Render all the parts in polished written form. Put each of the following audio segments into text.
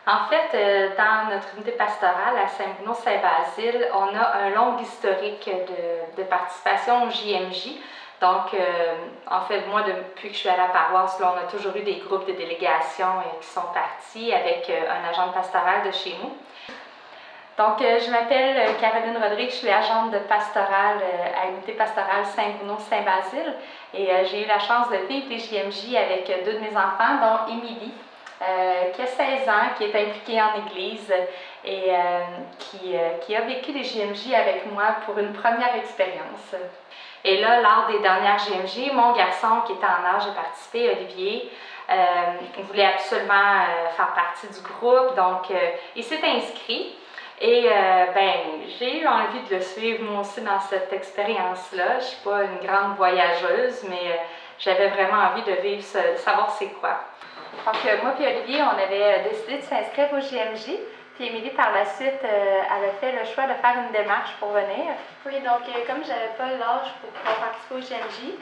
En fait, dans notre unité pastorale à Saint-Bruno-Saint-Basile, on a un long historique de participation au JMJ. Donc, en fait, moi, depuis que je suis à la paroisse, là, on a toujours eu des groupes de délégation qui sont partis avec un agent pastoral de chez nous. Donc, je m'appelle Caroline Rodrigue, je suis agente de pastorale à l'unité pastorale Saint-Bruno-Saint-Basile et j'ai eu la chance de vivre les JMJ avec deux de mes enfants, dont Émilie, qui a 16 ans, qui est impliquée en Église et qui a vécu les JMJ avec moi pour une première expérience. Et là, lors des dernières JMJ, mon garçon qui était en âge de participer, Olivier, voulait absolument faire partie du groupe, donc il s'est inscrit. Et j'ai eu envie de le suivre moi aussi dans cette expérience-là. Je ne suis pas une grande voyageuse, mais j'avais vraiment envie de vivre, savoir c'est quoi. Donc moi et Olivier, on avait décidé de s'inscrire au JMJ. Puis Émilie, par la suite, elle a fait le choix de faire une démarche pour venir. Oui, donc comme je n'avais pas l'âge pour pouvoir participer au JMJ,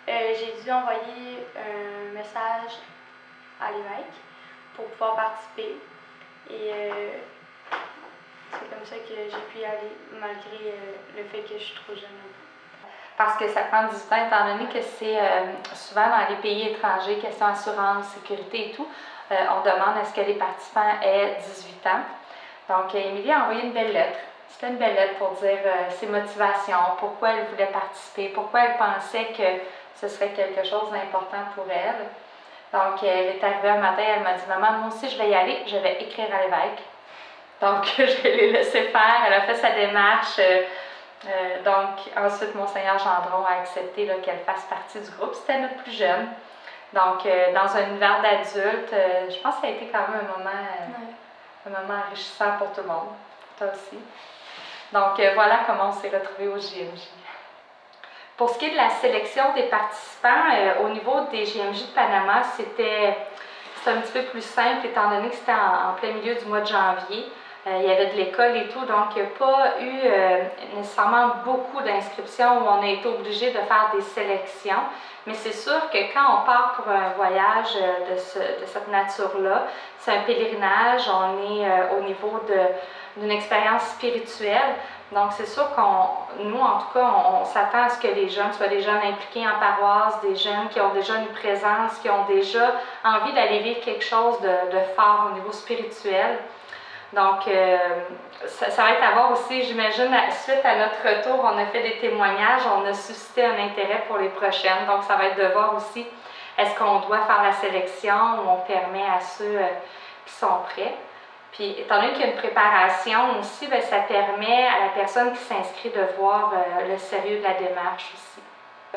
j'ai dû envoyer un message à l'évêque pour pouvoir participer. Et c'est comme ça que j'ai pu y aller, malgré le fait que je suis trop jeune. Parce que ça prend 18 ans, étant donné que c'est souvent dans les pays étrangers, question assurance, sécurité et tout, on demande à ce que les participants aient 18 ans. Donc, Émilie a envoyé une belle lettre. C'était une belle lettre pour dire ses motivations, pourquoi elle voulait participer, pourquoi elle pensait que ce serait quelque chose d'important pour elle. Donc, elle est arrivée un matin, elle m'a dit « Maman, moi aussi je vais y aller, je vais écrire à l'évêque. » Donc, je l'ai laissé faire, elle a fait sa démarche. Donc, ensuite, Monseigneur Gendron a accepté qu'elle fasse partie du groupe. C'était notre plus jeune. Donc, dans un univers d'adultes, je pense que ça a été quand même un moment enrichissant pour tout le monde. Toi aussi. Donc, voilà comment on s'est retrouvés au JMJ. Pour ce qui est de la sélection des participants, au niveau des JMJ de Panama, c'était un petit peu plus simple étant donné que c'était en plein milieu du mois de janvier. Il y avait de l'école et tout, donc il n'y a pas eu nécessairement beaucoup d'inscriptions où on a été obligé de faire des sélections. Mais c'est sûr que quand on part pour un voyage de cette nature-là, c'est un pèlerinage, on est au niveau d'une expérience spirituelle. Donc c'est sûr nous en tout cas, on s'attend à ce que les jeunes soient des jeunes impliqués en paroisse, des jeunes qui ont déjà une présence, qui ont déjà envie d'aller vivre quelque chose de fort au niveau spirituel. Donc, ça va être à voir aussi, j'imagine, suite à notre retour, on a fait des témoignages, on a suscité un intérêt pour les prochaines. Donc, ça va être de voir aussi, est-ce qu'on doit faire la sélection ou on permet à ceux qui sont prêts. Puis, étant donné qu'il y a une préparation aussi, bien, ça permet à la personne qui s'inscrit de voir le sérieux de la démarche aussi.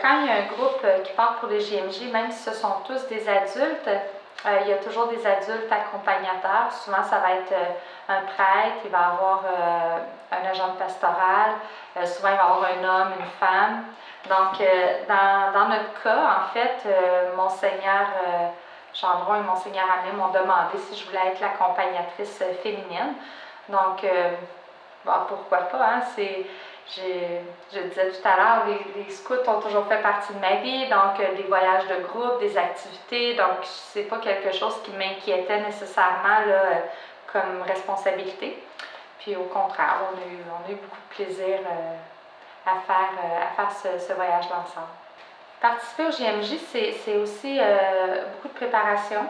Quand il y a un groupe qui part pour les JMJ, même si ce sont tous des adultes, il y a toujours des adultes accompagnateurs. Souvent, ça va être un prêtre, il va y avoir un agent pastoral, souvent il va y avoir un homme, une femme. Donc, dans notre cas, en fait, Monseigneur Gendron et Monseigneur Hamel m'ont demandé si je voulais être l'accompagnatrice féminine. Donc, pourquoi pas, hein? Je disais tout à l'heure, les scouts ont toujours fait partie de ma vie, donc des voyages de groupe, des activités, donc c'est pas quelque chose qui m'inquiétait nécessairement là, comme responsabilité. Puis au contraire, on a eu beaucoup de plaisir à faire ce voyage ensemble. Participer au JMJ, c'est aussi beaucoup de préparation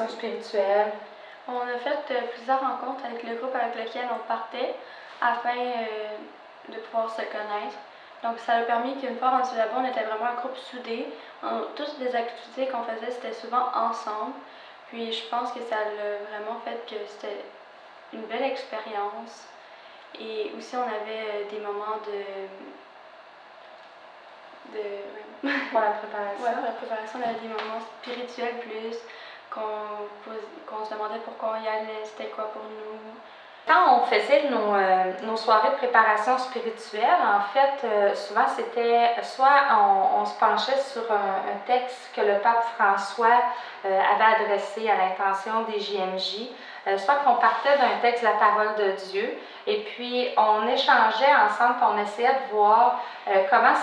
spirituelle. On a fait plusieurs rencontres avec le groupe avec lequel on partait afin de pouvoir se connaître. Donc ça a permis qu'une fois rendu là-bas, on était vraiment un groupe soudé. Toutes les activités qu'on faisait, c'était souvent ensemble. Puis je pense que ça a vraiment fait que c'était une belle expérience. Et aussi on avait des moments pour la préparation. Ouais, pour la préparation, on avait des moments spirituels plus, qu'on se demandait pourquoi on y allait, c'était quoi pour nous. Quand on faisait nos soirées de préparation spirituelle, en fait, souvent c'était soit on se penchait sur un texte que le pape François avait adressé à l'intention des JMJ, soit qu'on partait d'un texte de la parole de Dieu, et puis on échangeait ensemble, on essayait de voir comment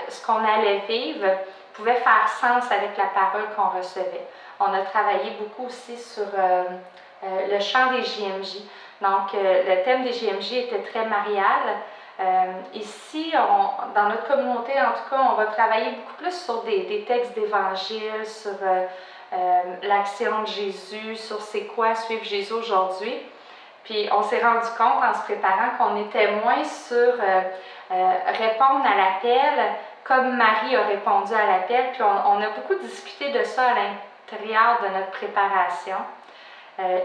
ce qu'on allait vivre pouvaient faire sens avec la parole qu'on recevait. On a travaillé beaucoup aussi sur le chant des JMJ. Donc, le thème des JMJ était très marial. Ici, dans notre communauté, en tout cas, on va travailler beaucoup plus sur des textes d'évangile, sur l'action de Jésus, sur c'est quoi suivre Jésus aujourd'hui. Puis on s'est rendu compte en se préparant qu'on était moins sur répondre à l'appel comme Marie a répondu à l'appel. Puis on a beaucoup discuté de ça à l'intérieur de notre préparation.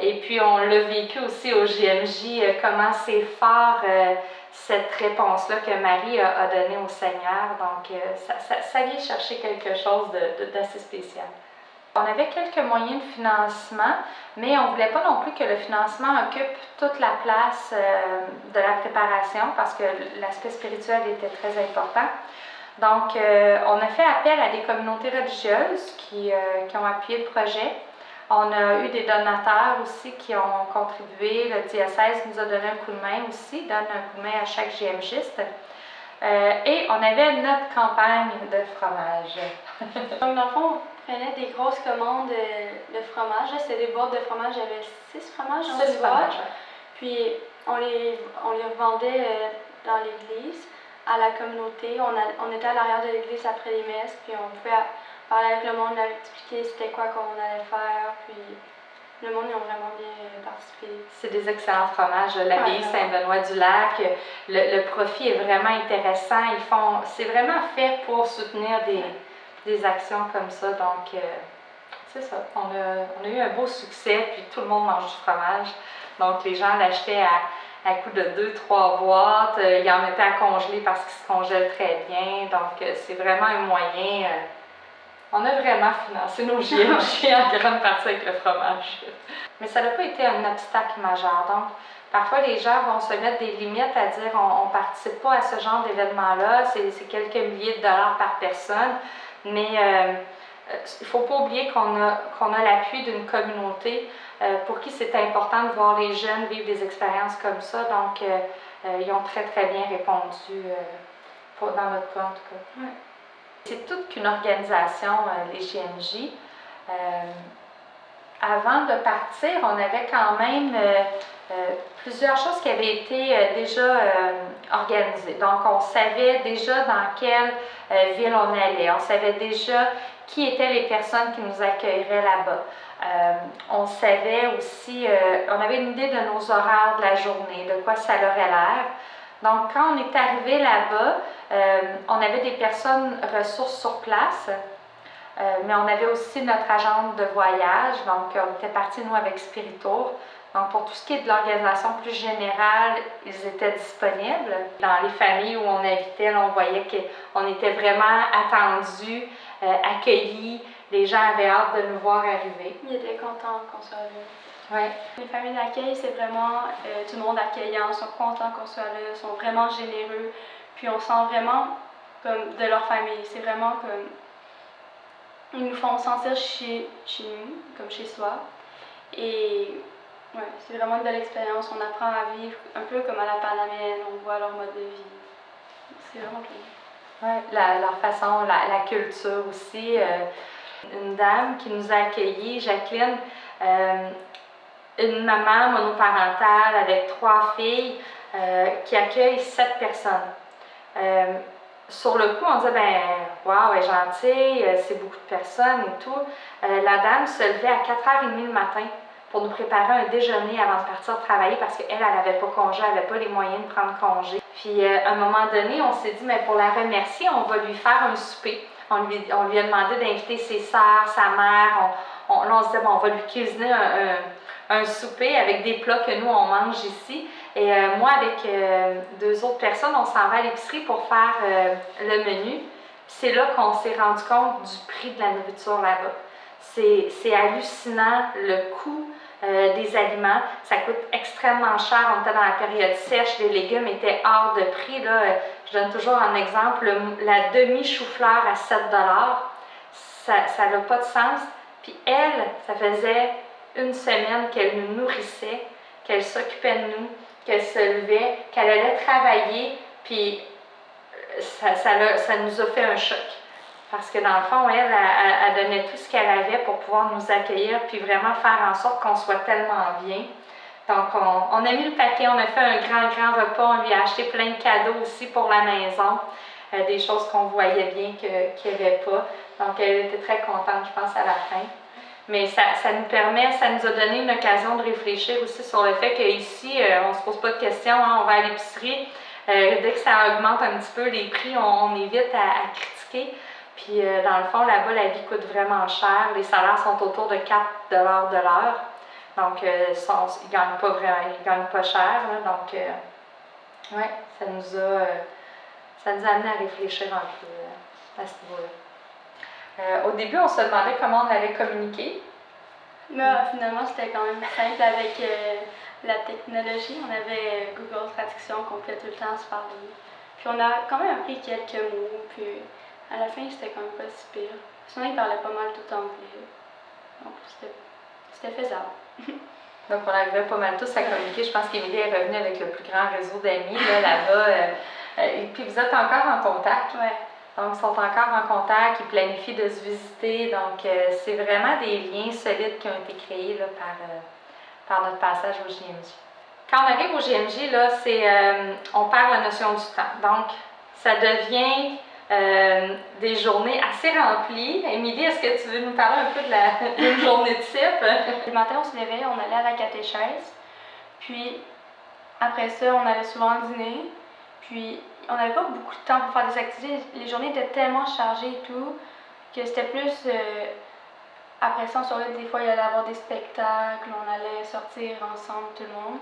Et puis on l'a vécu aussi au JMJ, comment c'est fort cette réponse-là que Marie a donnée au Seigneur. Donc ça vient chercher quelque chose d'assez spécial. On avait quelques moyens de financement, mais on ne voulait pas non plus que le financement occupe toute la place de la préparation parce que l'aspect spirituel était très important. Donc, on a fait appel à des communautés religieuses qui ont appuyé le projet. On a eu des donateurs aussi qui ont contribué. Le diocèse nous a donné un coup de main aussi, donne un coup de main à chaque GMGiste. Et on avait notre campagne de fromage. Donc, dans le fond, on prenait des grosses commandes de fromage. C'était des boîtes de fromage, il y avait 6 fromages dans une boîte. Puis, on les revendait dans l'église, à la communauté. On était à l'arrière de l'église après les messes, puis on pouvait parler avec le monde, leur expliquer c'était quoi qu'on allait faire. Puis, le monde, ils ont vraiment bien participé. C'est des excellents fromages. L'abbaye Saint-Benoît-du-Lac, le profit est vraiment intéressant. C'est vraiment fait pour soutenir des actions comme ça. Donc, c'est ça. On a eu un beau succès, puis tout le monde mange du fromage. Donc, les gens l'achetaient à coup de 2-3 boîtes. Ils en mettaient à congeler parce qu'ils se congèlent très bien. Donc, c'est vraiment un moyen. On a vraiment financé nos JMJ en grande partie avec le fromage. Mais ça n'a pas été un obstacle majeur. Donc, parfois, les gens vont se mettre des limites à dire on ne participe pas à ce genre d'événement-là, c'est quelques milliers de dollars par personne. Mais il ne faut pas oublier qu'on a l'appui d'une communauté pour qui c'est important de voir les jeunes vivre des expériences comme ça. Donc, ils ont très, très bien répondu dans notre cas, en tout cas. Ouais. C'est toute qu'une organisation, les JMJ. Avant de partir, on avait quand même plusieurs choses qui avaient été déjà organisées. Donc, on savait déjà dans quelle ville on allait. On savait déjà qui étaient les personnes qui nous accueilleraient là-bas. On savait aussi, on avait une idée de nos horaires de la journée, de quoi ça aurait l'air. Donc, quand on est arrivé là-bas, on avait des personnes ressources sur place, mais on avait aussi notre agente de voyage. Donc, on était partis, nous, avec Spiritour. Donc, pour tout ce qui est de l'organisation plus générale, ils étaient disponibles. Dans les familles où on habitait, là, on voyait qu'on était vraiment attendus, accueillis. Les gens avaient hâte de nous voir arriver. Ils étaient contents qu'on soit là. Ouais. Les familles d'accueil, c'est vraiment du monde accueillant. Ils sont contents qu'on soit là, ils sont vraiment généreux. Puis on sent vraiment comme de leur famille. C'est vraiment comme. Ils nous font sentir chez nous, comme chez soi. Et ouais, c'est vraiment une belle expérience. On apprend à vivre un peu comme à la Panamène, on voit leur mode de vie. C'est vraiment cool. Ouais, leur façon, la culture aussi. Une dame qui nous a accueillis, Jacqueline, une maman monoparentale avec 3 filles qui accueille 7 personnes. Sur le coup, on disait, waouh, elle est gentille, c'est beaucoup de personnes et tout. La dame se levait à 4h30 le matin pour nous préparer un déjeuner avant de partir travailler parce qu'elle n'avait pas congé, elle n'avait pas les moyens de prendre congé. Puis, à un moment donné, on s'est dit, mais pour la remercier, on va lui faire un souper. On lui a demandé d'inviter ses sœurs, sa mère. Là, on se disait, bon, on va lui cuisiner un souper avec des plats que nous, on mange ici. Et moi, avec 2 autres personnes, on s'en va à l'épicerie pour faire le menu. C'est là qu'on s'est rendu compte du prix de la nourriture là-bas. C'est hallucinant le coût des aliments. Ça coûte extrêmement cher. On était dans la période sèche, les légumes étaient hors de prix. Là. Je donne toujours un exemple, la demi-chou-fleur à 7 $, ça n'a pas de sens. Puis elle, ça faisait 1 semaine qu'elle nous nourrissait, qu'elle s'occupait de nous, qu'elle se levait, qu'elle allait travailler, puis ça nous a fait un choc. Parce que dans le fond, elle donnait tout ce qu'elle avait pour pouvoir nous accueillir puis vraiment faire en sorte qu'on soit tellement bien. Donc, on a mis le paquet, on a fait un grand repas, on lui a acheté plein de cadeaux aussi pour la maison, des choses qu'on voyait bien qu'il n'y avait pas. Donc, elle était très contente, je pense, à la fin. Mais ça nous a donné une occasion de réfléchir aussi sur le fait qu'ici, on ne se pose pas de questions, hein, on va à l'épicerie. Dès que ça augmente un petit peu les prix, on évite à critiquer. Puis, dans le fond, là-bas, la vie coûte vraiment cher. Les salaires sont autour de 4 $ de l'heure. Donc, ils ne gagnent pas vraiment, ils gagnent pas cher. Là, donc, ouais, ça nous a amené à réfléchir un peu à ce niveau-là. Au début, on se demandait comment on allait communiquer. Mais finalement, c'était quand même simple avec la technologie. On avait Google Traduction qu'on pouvait tout le temps se parler. Puis on a quand même appris quelques mots. Puis à la fin, c'était quand même pas si pire. Sinon, ils parlaient pas mal tout anglais. Donc, c'était faisable. Donc, on arrivait pas mal tous à communiquer. Je pense qu'Émilie est revenue avec le plus grand réseau d'amis là-bas. Et puis, vous êtes encore en contact. Oui. Donc, ils sont encore en contact, ils planifient de se visiter. Donc, c'est vraiment des liens solides qui ont été créés là, par notre passage au JMJ. Quand on arrive au JMJ, là, on perd la notion du temps. Donc, ça devient des journées assez remplies. Émilie, est-ce que tu veux nous parler un peu d'une journée type? Le matin, on se levait, on allait à la catéchèse. Puis, après ça, on allait souvent dîner. Puis, on n'avait pas beaucoup de temps pour faire des activités. Les journées étaient tellement chargées et tout que c'était plus. Après ça, on saurait des fois, il y allait avoir des spectacles, on allait sortir ensemble, tout le monde.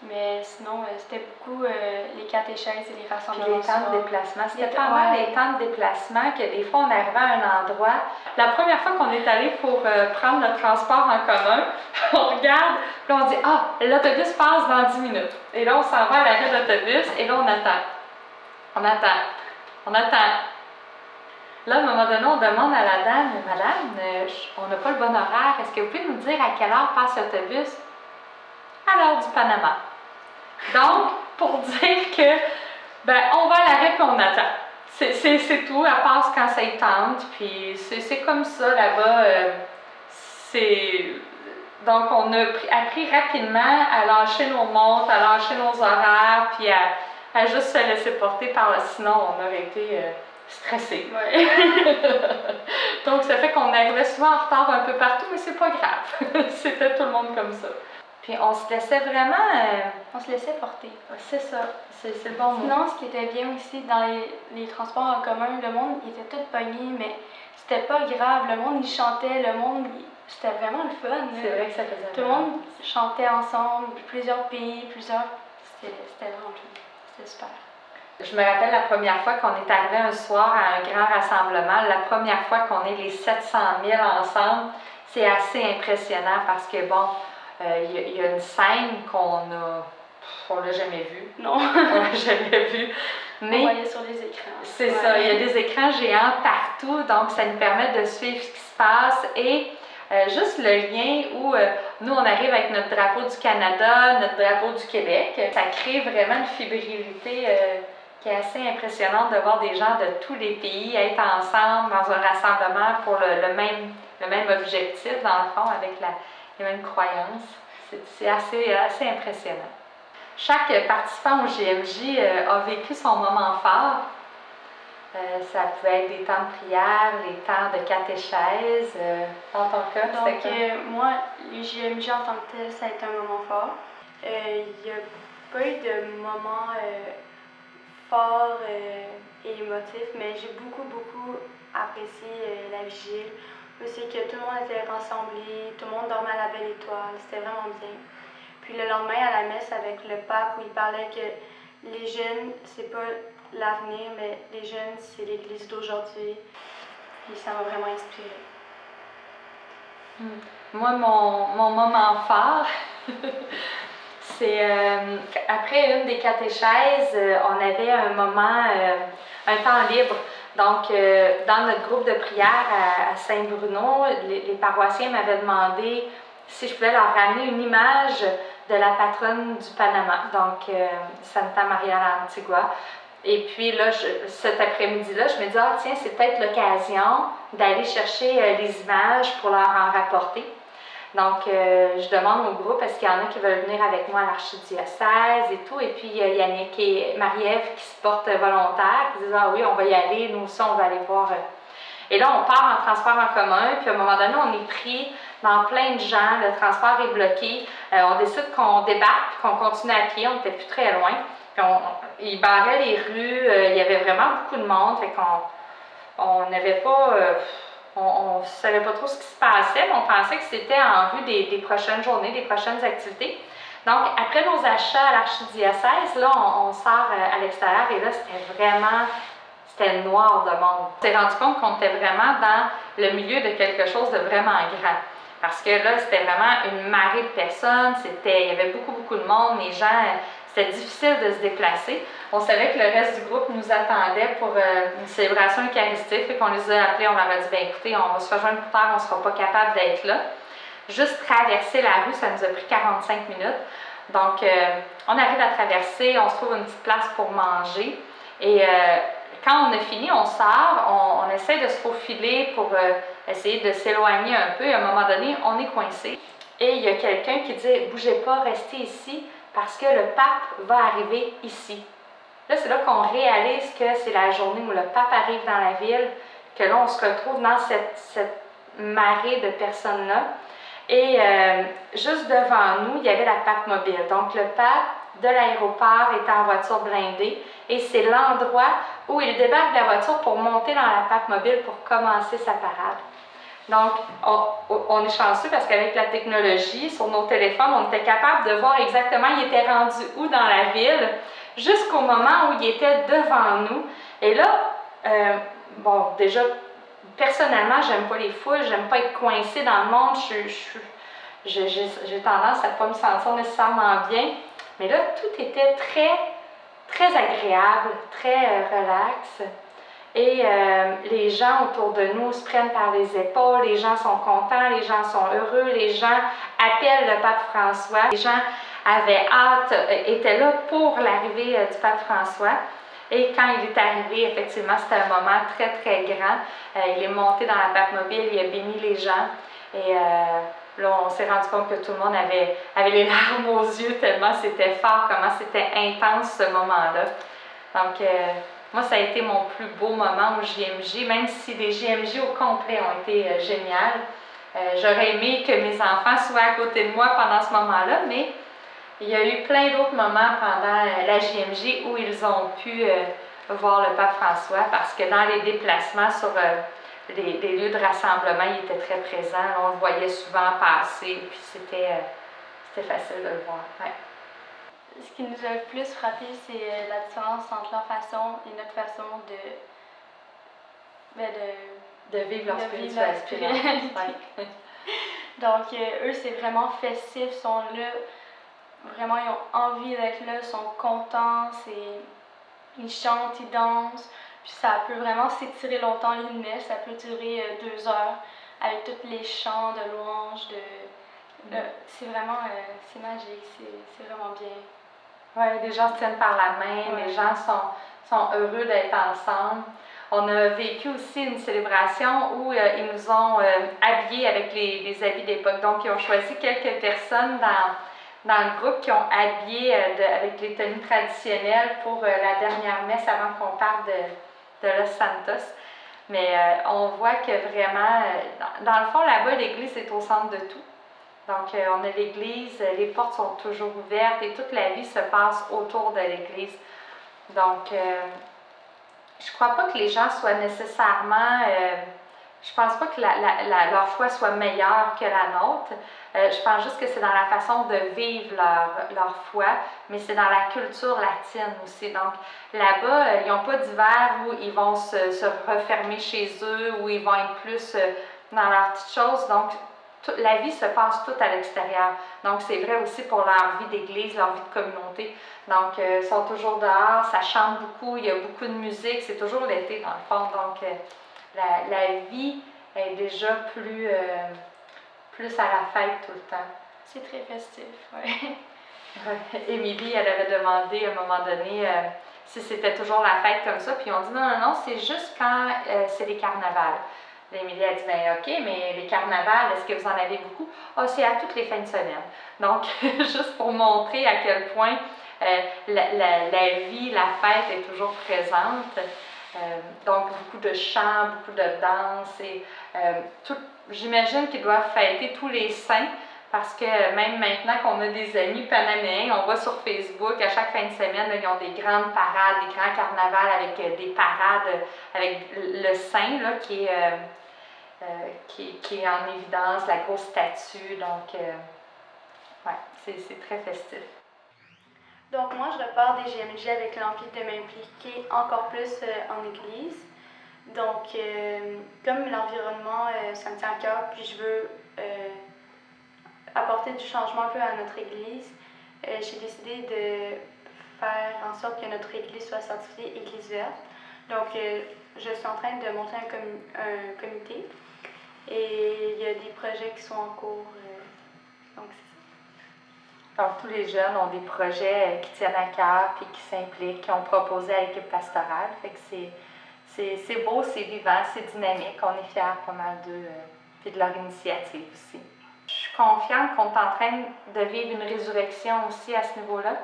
Mais sinon, c'était beaucoup les catéchèses et les rassemblements. Puis les temps de déplacement. C'était pas mal les temps de déplacement que des fois, on arrivait à un endroit. La première fois qu'on est allé pour prendre notre transport en commun, on regarde, puis on dit « Ah, l'autobus passe dans 10 minutes. » Et là, on s'en va à l'arrêt d'autobus et là, on attend. On attend. On attend. Là, à un moment donné, on demande à la dame « Madame, on n'a pas le bon horaire. Est-ce que vous pouvez nous dire à quelle heure passe l'autobus? » À l'heure du Panama. Donc, pour dire que, on va à l'arrêt puis on attend. C'est tout, elle passe quand ça y tente, puis c'est comme ça là-bas. Donc, on a appris rapidement à lâcher nos montres, à lâcher nos horaires, puis à juste se laisser porter par là. Sinon, on aurait été stressés. Ouais. Donc, ça fait qu'on arrivait souvent en retard un peu partout, mais c'est pas grave. C'était tout le monde comme ça. Puis on se laissait vraiment. On se laissait porter. C'est ça, c'est le bon mot. Sinon, ce qui était bien aussi dans les transports en commun, le monde il était tout pogné, mais c'était pas grave. Le monde il chantait, c'était vraiment le fun. C'est vrai que ça faisait tout le monde chantait ensemble, plusieurs pays, C'était vraiment cool. C'était super. Je me rappelle la première fois qu'on est arrivé un soir à un grand rassemblement, la première fois qu'on est les 700 000 ensemble, c'est assez impressionnant parce que bon. Il y a une scène qu'on l'a jamais vue. Non. On l'a jamais vue. Mais on voyait sur les écrans. C'est ça, il y a des écrans géants partout, donc ça nous permet de suivre ce qui se passe et juste le lien où nous on arrive avec notre drapeau du Canada, notre drapeau du Québec, ça crée vraiment une fébrilité qui est assez impressionnante de voir des gens de tous les pays être ensemble dans un rassemblement pour le même objectif dans le fond avec les mêmes croyances. C'est assez impressionnant. Chaque participant au JMJ a vécu son moment fort. Ça pouvait être des temps de prière, les temps de catéchèse. Dans ton cas, donc, c'était quoi? Moi, le JMJ en tant que tel, ça a été un moment fort. Il n'y a pas eu de moment fort et émotif, mais j'ai beaucoup apprécié la vigile. C'est que tout le monde était rassemblé, tout le monde dormait à la belle étoile, c'était vraiment bien. Puis le lendemain à la messe avec le pape où il parlait que les jeunes, c'est pas l'avenir, mais les jeunes, c'est l'Église d'aujourd'hui. Puis ça m'a vraiment inspirée. Moi, mon moment fort, c'est après une des catéchèses, on avait un moment, un temps libre. Donc, dans notre groupe de prière à Saint-Bruno, les paroissiens m'avaient demandé si je pouvais leur ramener une image de la patronne du Panama, donc Santa Maria la Antigua. Et puis là, cet après-midi-là, je me dis, ah tiens, c'est peut-être l'occasion d'aller chercher les images pour leur en rapporter. Donc, je demande au groupe, est-ce qu'il y en a qui veulent venir avec moi à l'archidiocèse et tout. Et puis, Yannick et Marie-Ève qui se portent volontaires, qui disent, ah oui, on va y aller, nous aussi, on va aller voir. Et là, on part en transport en commun, puis à un moment donné, on est pris dans plein de gens, le transport est bloqué. On décide qu'on débarque, puis qu'on continue à pied, on n'était plus très loin. Puis ils barraient les rues, il y avait vraiment beaucoup de monde, fait qu'on n'avait pas... on ne savait pas trop ce qui se passait, mais on pensait que c'était en vue des prochaines journées, des prochaines activités. Donc, après nos achats à l'archidiocèse, là, on sort à l'extérieur et là, c'était noir de monde. On s'est rendu compte qu'on était vraiment dans le milieu de quelque chose de vraiment grand. Parce que là, c'était vraiment une marée de personnes, il y avait beaucoup de monde, les gens, c'était difficile de se déplacer. On savait que le reste du groupe nous attendait pour une célébration eucharistique, et qu'on les a appelés, on leur a dit, bien écoutez, on va se rejoindre plus tard, on ne sera pas capable d'être là. Juste traverser la rue, ça nous a pris 45 minutes. Donc, on arrive à traverser, on se trouve une petite place pour manger. Et quand on a fini, on sort, on essaie de se faufiler pour essayer de s'éloigner un peu. Et à un moment donné, on est coincé. Et il y a quelqu'un qui dit, bougez pas, restez ici, parce que le pape va arriver ici. Là, c'est là qu'on réalise que c'est la journée où le pape arrive dans la ville, que là, on se retrouve dans cette marée de personnes-là. Et juste devant nous, il y avait la Pape-Mobile. Donc, le pape de l'aéroport était en voiture blindée et c'est l'endroit où il débarque de la voiture pour monter dans la Pape-Mobile pour commencer sa parade. Donc, on est chanceux parce qu'avec la technologie, sur nos téléphones, on était capable de voir exactement il était rendu où dans la ville, jusqu'au moment où il était devant nous. Et là, bon, déjà, personnellement, j'aime pas les foules, j'aime pas être coincée dans le monde, j'ai tendance à ne pas me sentir nécessairement bien. Mais là, tout était très agréable, très relax. Et les gens autour de nous se prennent par les épaules, les gens sont contents, les gens sont heureux, les gens appellent le pape François. Les gens avaient hâte, étaient là pour l'arrivée du pape François. Et quand il est arrivé, effectivement, c'était un moment très grand. Il est monté dans la Pape-Mobile, il a béni les gens. Et là, on s'est rendu compte que tout le monde avait les larmes aux yeux tellement c'était fort, comment c'était intense ce moment-là. Donc, moi, ça a été mon plus beau moment au JMJ, même si les JMJ au complet ont été géniales. J'aurais aimé que mes enfants soient à côté de moi pendant ce moment-là, mais il y a eu plein d'autres moments pendant la JMJ où ils ont pu voir le pape François parce que dans les déplacements sur les lieux de rassemblement, il était très présent. On le voyait souvent passer, puis c'était facile de le voir. Ouais. Ce qui nous a le plus frappé, c'est la différence entre leur façon et notre façon de vivre leur spiritualité. Ouais. Donc, eux, c'est vraiment festif, ils sont là, vraiment, ils ont envie d'être là, ils sont contents, ils chantent, ils dansent, puis ça peut vraiment s'étirer longtemps une messe, ça peut durer 2 heures avec tous les chants de louanges, c'est vraiment, c'est magique, c'est vraiment bien. Oui, les gens se tiennent par la main, les gens sont heureux d'être ensemble. On a vécu aussi une célébration où ils nous ont habillés avec les habits d'époque. Donc, ils ont choisi quelques personnes dans le groupe qui ont habillé avec les tenues traditionnelles pour la dernière messe avant qu'on parte de Los Santos. Mais on voit que vraiment, dans le fond, là-bas, l'église est au centre de tout. Donc, on a l'église, les portes sont toujours ouvertes et toute la vie se passe autour de l'église. Donc, je ne crois pas que les gens soient nécessairement... je pense pas que leur foi soit meilleure que la nôtre. Je pense juste que c'est dans la façon de vivre leur foi, mais c'est dans la culture latine aussi. Donc, là-bas, ils n'ont pas d'hiver où ils vont se refermer chez eux, où ils vont être plus dans leurs petites choses. Donc, la vie se passe toute à l'extérieur. Donc, c'est vrai aussi pour leur vie d'église, leur vie de communauté. Donc, ils sont toujours dehors, ça chante beaucoup, il y a beaucoup de musique, c'est toujours l'été dans le fond. Donc, la vie est déjà plus à la fête tout le temps. C'est très festif, oui. Émilie, elle avait demandé à un moment donné si c'était toujours la fête comme ça. Puis on dit non, c'est juste quand c'est les carnavals. Émilie a dit, ben ok, mais les carnavals, est-ce que vous en avez beaucoup? Ah, c'est à toutes les fins de semaine. Donc, juste pour montrer à quel point la vie, la fête est toujours présente. Donc, beaucoup de chants, beaucoup de danse. Et j'imagine qu'ils doivent fêter tous les saints parce que même maintenant qu'on a des amis panaméens, on voit sur Facebook, à chaque fin de semaine, ils ont des grandes parades, des grands carnavals avec des parades avec le saint là, qui est en évidence, la grosse statue. Donc, ouais, c'est très festif. Donc moi, je repars des GMJ avec l'envie de m'impliquer encore plus en Église. Donc, comme l'environnement, ça me tient à cœur, puis je veux apporter du changement un peu à notre Église, j'ai décidé de faire en sorte que notre Église soit certifiée Église verte. Donc, je suis en train de monter un comité et il y a des projets qui sont en cours. Donc, c'est ça. Donc, tous les jeunes ont des projets qui tiennent à cœur et qui s'impliquent, qui ont proposé à l'équipe pastorale. Fait que c'est beau, c'est vivant, c'est dynamique. On est fiers pas mal d'eux et de leur initiative aussi. Je suis confiante qu'on est en train de vivre une résurrection aussi à ce niveau-là.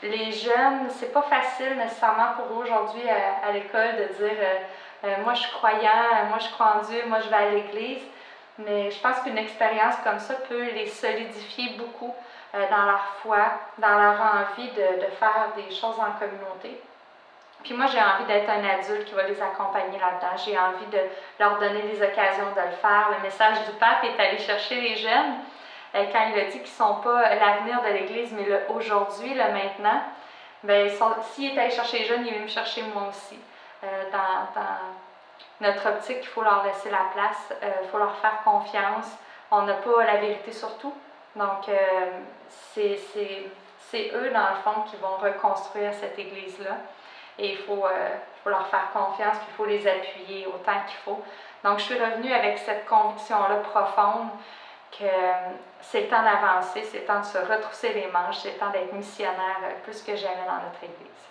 Les jeunes, c'est pas facile nécessairement pour eux aujourd'hui à l'école de dire moi je suis croyant, moi je crois en Dieu, moi je vais à l'église. Mais je pense qu'une expérience comme ça peut les solidifier beaucoup dans leur foi, dans leur envie de faire des choses en communauté. Puis moi, j'ai envie d'être un adulte qui va les accompagner là-dedans. J'ai envie de leur donner les occasions de le faire. Le message du pape est allé chercher les jeunes quand il a dit qu'ils ne sont pas l'avenir de l'Église, mais le aujourd'hui, le maintenant. Bien, s'il est allé chercher les jeunes, il va me chercher moi aussi. Dans notre optique, il faut leur laisser la place, il faut leur faire confiance. On n'a pas la vérité sur tout. Donc, c'est eux, dans le fond, qui vont reconstruire cette Église-là. Et il faut leur faire confiance, puis il faut les appuyer autant qu'il faut. Donc, je suis revenue avec cette conviction-là profonde que c'est le temps d'avancer, c'est le temps de se retrousser les manches, c'est le temps d'être missionnaire plus que jamais dans notre Église.